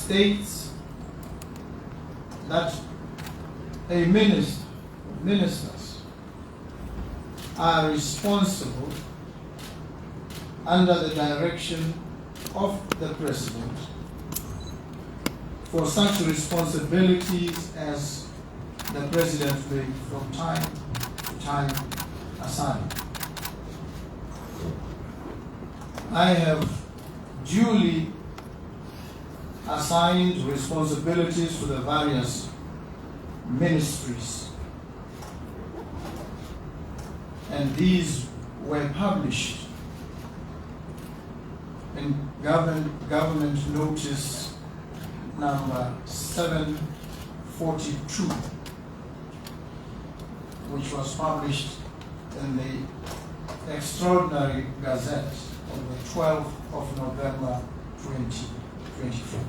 states that ministers are responsible under the direction of the President for such responsibilities as the President may from time to time assign. I have duly assigned responsibilities to the various ministries, and these were published in government notice number 742, which was published in the Extraordinary Gazette on the 12th of November 2024.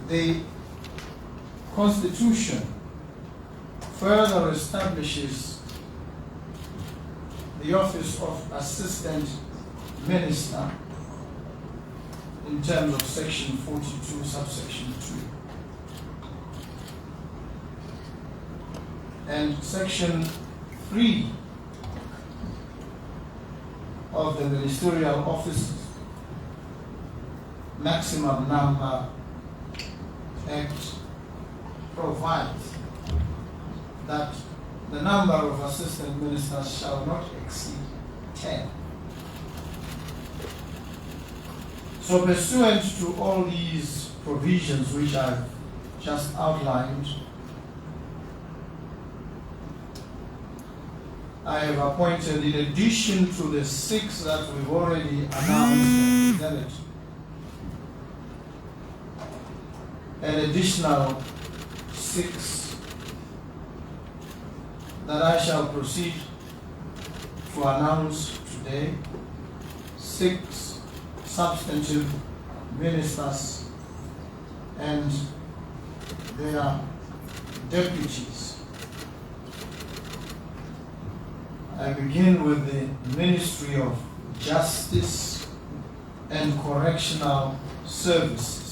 The Constitution further establishes the office of Assistant Minister in terms of Section 42, subsection 2. And Section 3 of the Ministerial Office Maximum Number Act provides that the number of assistant ministers shall not exceed 10. So pursuant to all these provisions which I've just outlined, I have appointed, in addition to the 6 that we've already announced and presented, an additional 6 that I shall proceed to announce today. 6 substantive ministers and their deputies. I begin with the Ministry of Justice and Correctional Services.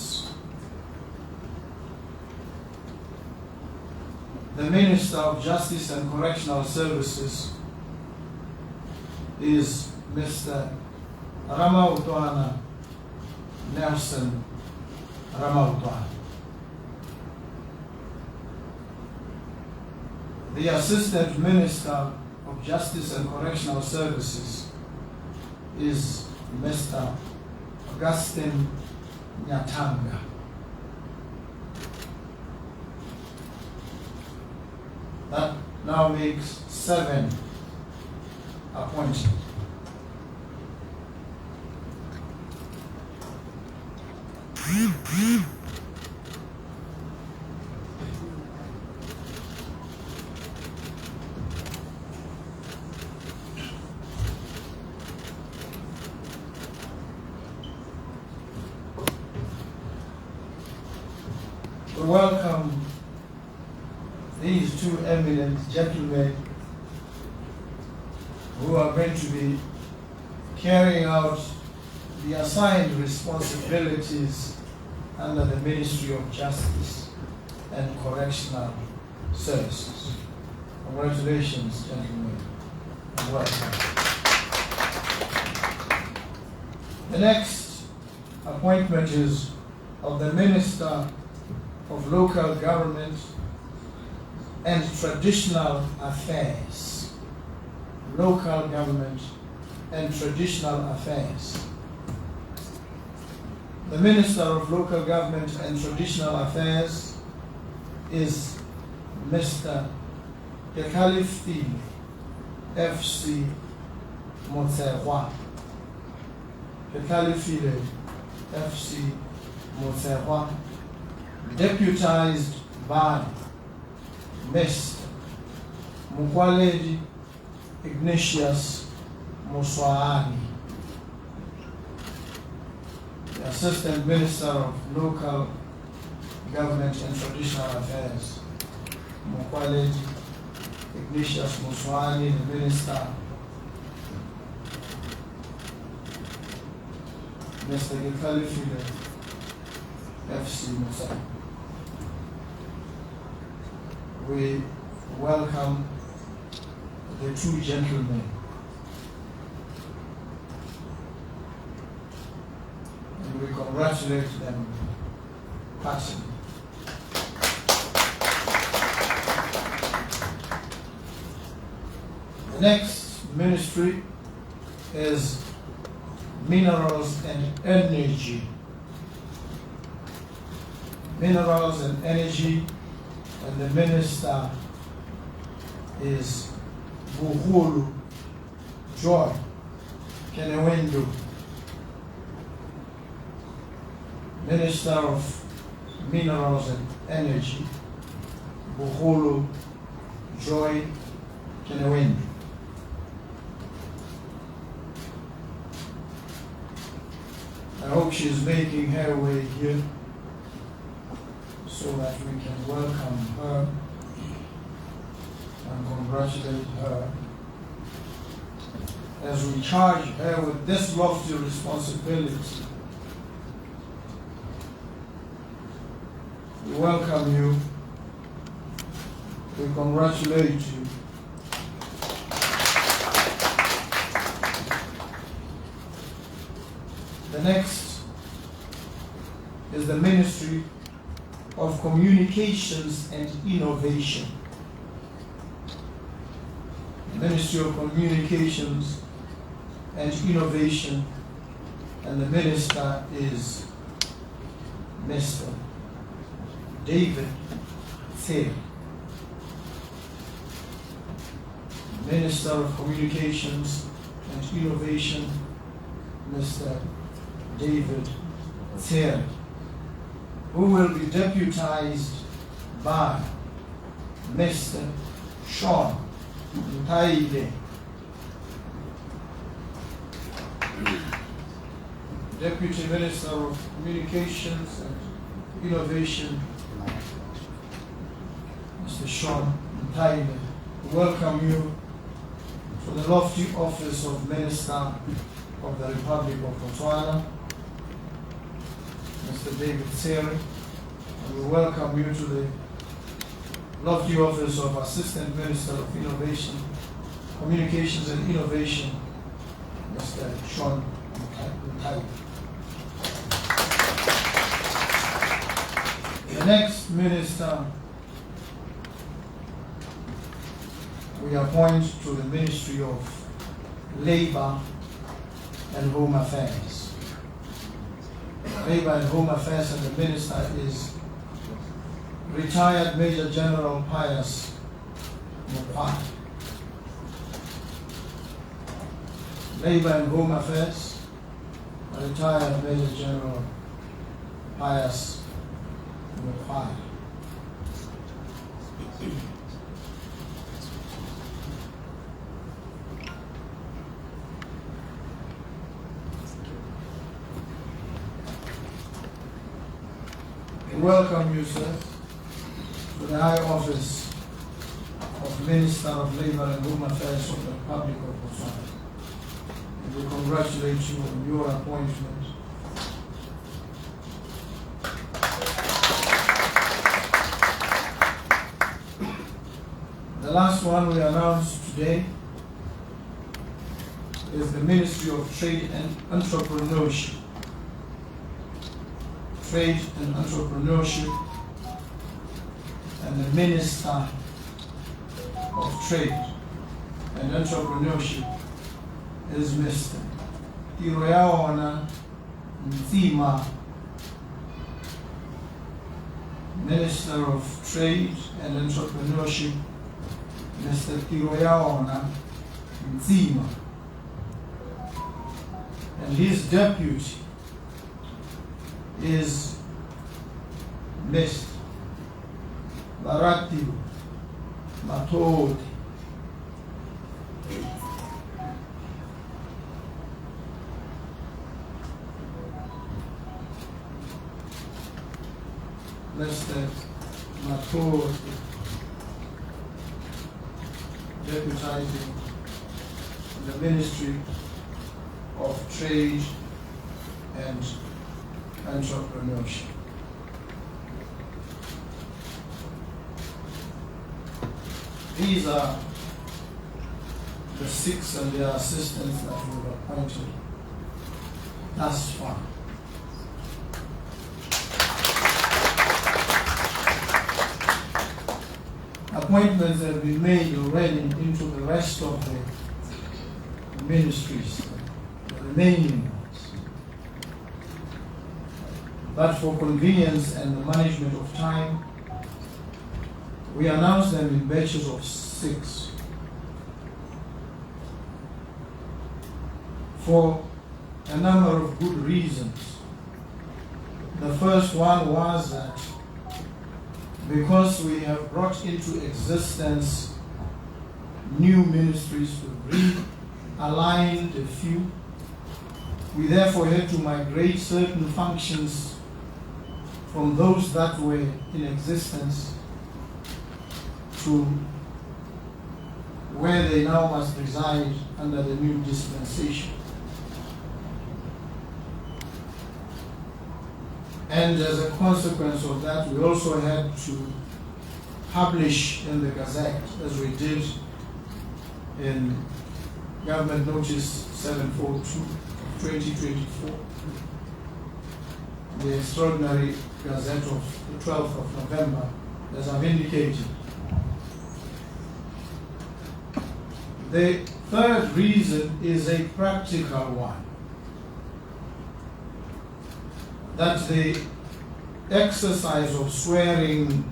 The Minister of Justice and Correctional Services is Mr. Nelson Ramautwana. The Assistant Minister of Justice and Correctional Services is Mr. Augustine Nyatanga. That now makes 7 appointed. We welcome these 2 eminent gentlemen who are going to be carrying out the assigned responsibilities under the Ministry of Justice and Correctional Services. Congratulations, gentlemen, and welcome. The next appointment is of the Minister of Local Government and Traditional Affairs. Local Government and Traditional Affairs. The Minister of Local Government and Traditional Affairs is Mr. Gaolatlhe FC Motserwa. Gaolatlhe FC Motserwa, deputized by Mr. Mukwaledi Ignatius Muswaani, the Assistant Minister of Local Government and Traditional Affairs. Mukwaledi Ignatius Muswaani, the Minister Mr. Gaolatlhe FC Musa. We welcome the two gentlemen and we congratulate them personally. The next ministry is minerals and energy. Minerals and energy, and the minister is Buhulu Joy Kene. Minister of Minerals and Energy, Buhulu Joy Kene. I hope she is making her way here so that we can welcome her and congratulate her as we charge her with this lofty responsibility. We welcome you, we congratulate you. The next is the Ministry of Communications and Innovation. Ministry of Communications and Innovation, and the minister is Mr. David Thayer. Minister of Communications and Innovation, Mr. David Thayer, who will be deputized by Mr. Sean Ntaile, Deputy Minister of Communications and Innovation, Mr. Sean Ntaile. We welcome you to the lofty office of Minister of the Republic of Botswana, Mr. David Thayer, and we welcome you to the lofty office of Assistant Minister of Innovation, Communications and Innovation, Mr. Sean Ntaile. The next minister we appoint to the Ministry of Labor and Home Affairs. Labor and Home Affairs, and the minister is retired Major General Pius Mogo. Labor and Home Affairs, retired Major General Pius Mogo. We welcome you, sir, to the high office of Minister of Labor and Home Affairs of the Republic of Botswana. And we congratulate you on your appointment. The last one we announced today is the Ministry of Trade and Entrepreneurship. Trade and Entrepreneurship, and the Minister of Trade and Entrepreneurship is Mr. Rona Ndaba. Minister of Trade and Entrepreneurship, Mr. Rona Ndaba, and his deputy is Mr. Barati Matodi. Mr. Matodi, deputizing the Ministry of Trade and entrepreneurship. These are the 6 and their assistants that were appointed thus far. Appointments have been made already into the rest of the ministries, the remaining ones. But for convenience and the management of time, we announce them in batches of 6. For a number of good reasons. The first one was that because we have brought into existence new ministries, we realigned a few. We therefore had to migrate certain functions from those that were in existence to where they now must reside under the new dispensation. And as a consequence of that, we also had to publish in the Gazette, as we did in Government Notice 742 of 2024, the extraordinary Gazette of the 12th of November, as I've indicated. The third reason is a practical one. That the exercise of swearing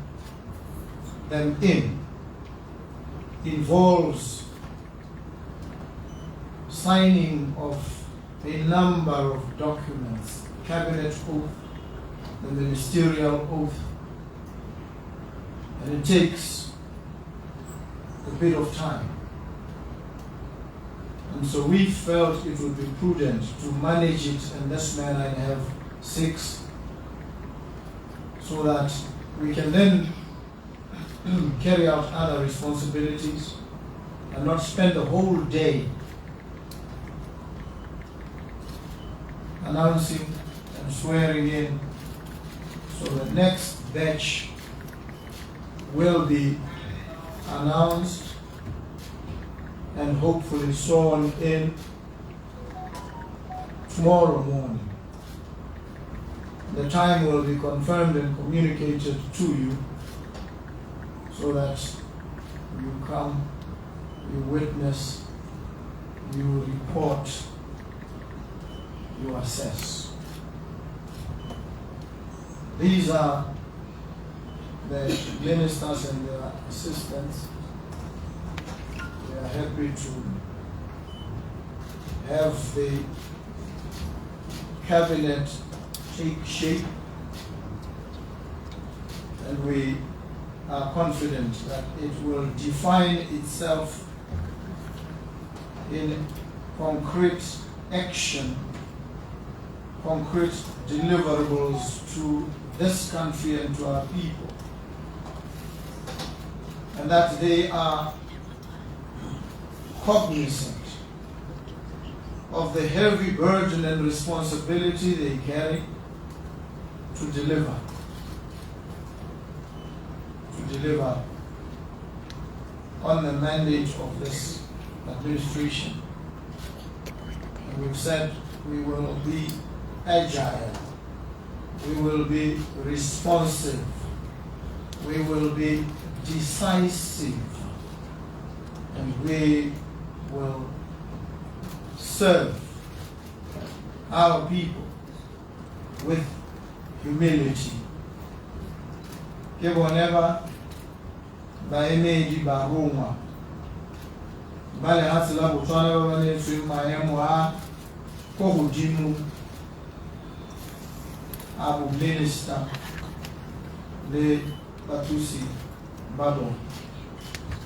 them in involves signing of a number of documents, cabinet oath, the ministerial oath, and it takes a bit of time. And so we felt it would be prudent to manage it in this manner and have 6, so that we can then carry out other responsibilities and not spend the whole day announcing and swearing in. So the next batch will be announced and hopefully sworn in tomorrow morning. The time will be confirmed and communicated to you so that you come, you witness, you report, you assess. These are the ministers and their assistants. We are happy to have the cabinet take shape, and we are confident that it will define itself in concrete action, concrete deliverables to this country and to our people, and that they are cognizant of the heavy burden and responsibility they carry to deliver on the mandate of this administration. And we've said we will be agile, we will be responsive, we will be decisive, and we will serve our people with humility. Whenever baemedi ba Roma, ba lehatshe la Botswana ba baletsweng maemo a ko godimo a bo minister le bathusi ba bona,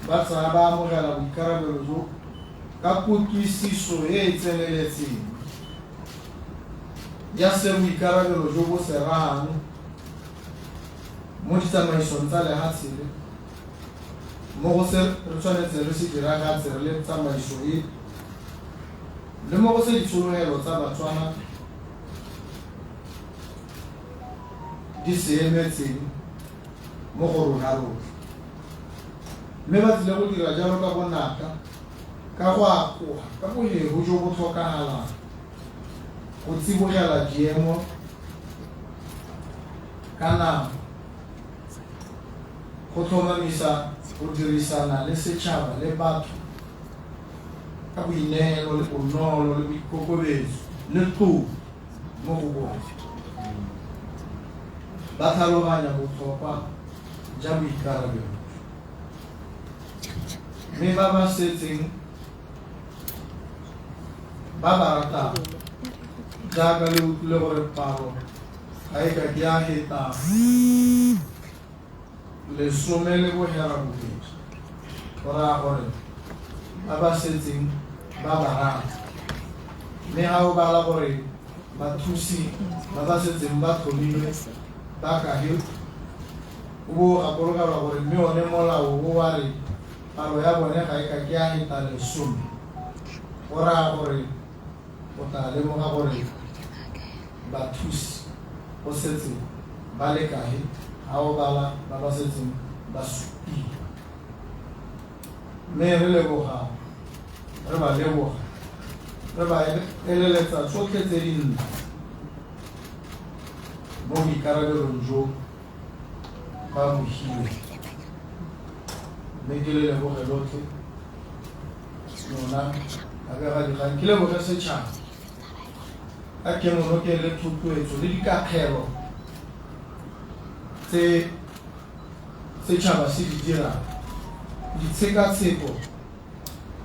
ba tsaya ba amogela boikarabelo jo ka kutlwisiso e e tseneletseng ya se boikarabelo jo bo serang mo ditsamaisong tsa lehatshe le mo go se re tshwanetse re se diragatse re le tsamaiso e le mo go se ditsholoelo tsa Batswana di seemetseng mo go rona rotlhe. Mme ba tlile go dira jalo ka bonaka, ka go akoga ka bolego jo bo tlhokagalang go tsibogela diemo ka nako, go tlhomamisa go dirisana le setšhaba le batho ka boineelo le bonolo le boikokobetso le tlotlo mo go bone. Ba tlhaloganya botlhokwa ja boikarabelo. Mme ba ba setseng ba ba ratang jaaka le utlwile gore palo ga e ka di a feta 12, go raya gore ba ba setseng ba ba rata. Mme ga o bala gore bathusi ba ba setseng ba tlhomilwe ba kage, o bo gakologelwa gore mme one molao o wa re palo ya bone ga e ka ke a feta 10. Go raya gore o tla lemoga gore bathusi go setse ba le kae ga o bala ba ba setseng ba supile. Mme re leboga, re ba leboga, re ba eleletsa tsotlhe tse dinne mo boikarabelong jo ba bogile. Mme ke le leboge lotlhe lona abegadikgang, ke leboge setšhaba ka kemono ke le thotloetso le dikakgelo tse setšhaba se di dirang, ditshekatsheko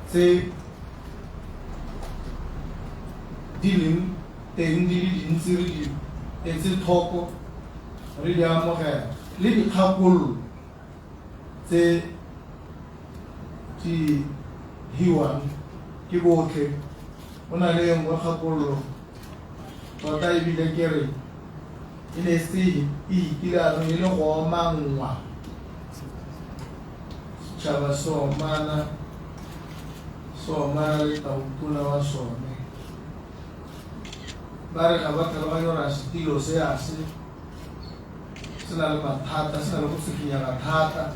tse di leng teng di le dintsi re di etse tlhoko, re di amogela, le dikgakololo tse di hiwang ke botlhe. Go na le nngwe kgakololo tota ebile ke re e ne se e ikilanong e le go omangwa setšhaba se omana le tautona wa sone. Ba re ga ba tlhaloganya gore setilo se a se na le mathata, se na le go sekinyana thata.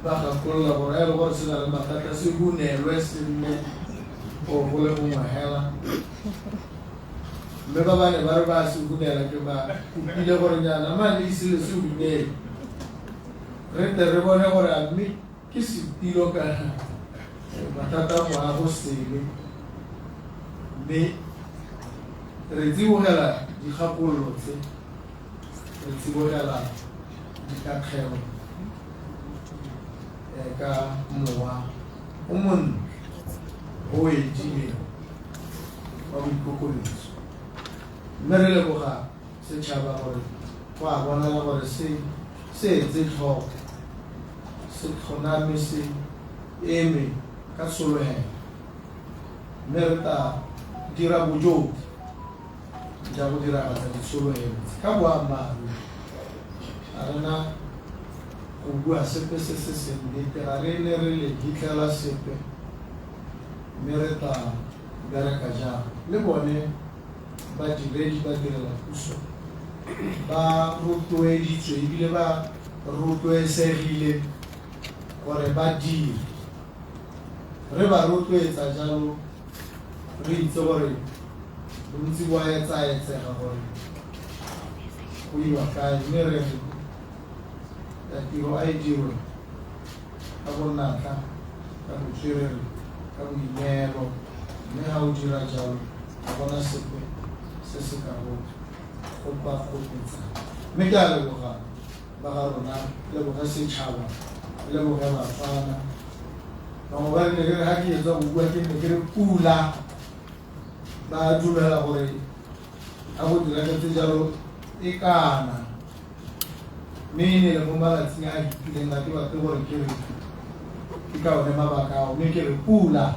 Ba gakolola gore e le gore se na le mathata se bunelwe se nne go le bongwe hela. Mme ba bane ba re ba se bunela ke ba kopile gore nyana ma le ise le se bunele, re tle re bone gore a mme ke setilo kana mathata go a go sele. Mme re tsibogela dikgakololo tse, re tsibogela dikakgelo ka mowa o montle o edileng wa boikokobetso. Mme re leboga setšhaba gore go a bonala gore se etse tlhoko, se tlhoname, se eme ka sologelo. Mme re tla dira bojotlhe ja go diragatsa ditsologelo ka boammaaruri. Ga rena go bua sepe se se sennete, ga re ne re le hitlela sepe. Mme re tla bereka jang le bone badiredi ba direla puso, ba rotloeditswe ebile ba rotloesegile gore ba dire. Re ba rotloetsa jalo re itse gore bontsi bo a etsaetsega gore go iwa kae. Mme re tiro a e dirwe ka bonatla, ka botswerere, ka boineelo. Mme ga o dira jalo ga bona sepe se se ka go kopa-kopetsa. Mme ke a leboga ba ga rona, leboga setšhaba, leboge Batswana. Bangwe ba rile ke re ga ke etsa go bua ke ne ke re pula, ba dumela gore a go diragetse jalo e kana. Mme e ne le mo malatsing a hitileng a ke batle gore ke re ke ka one mabaka ao, mme ke re pula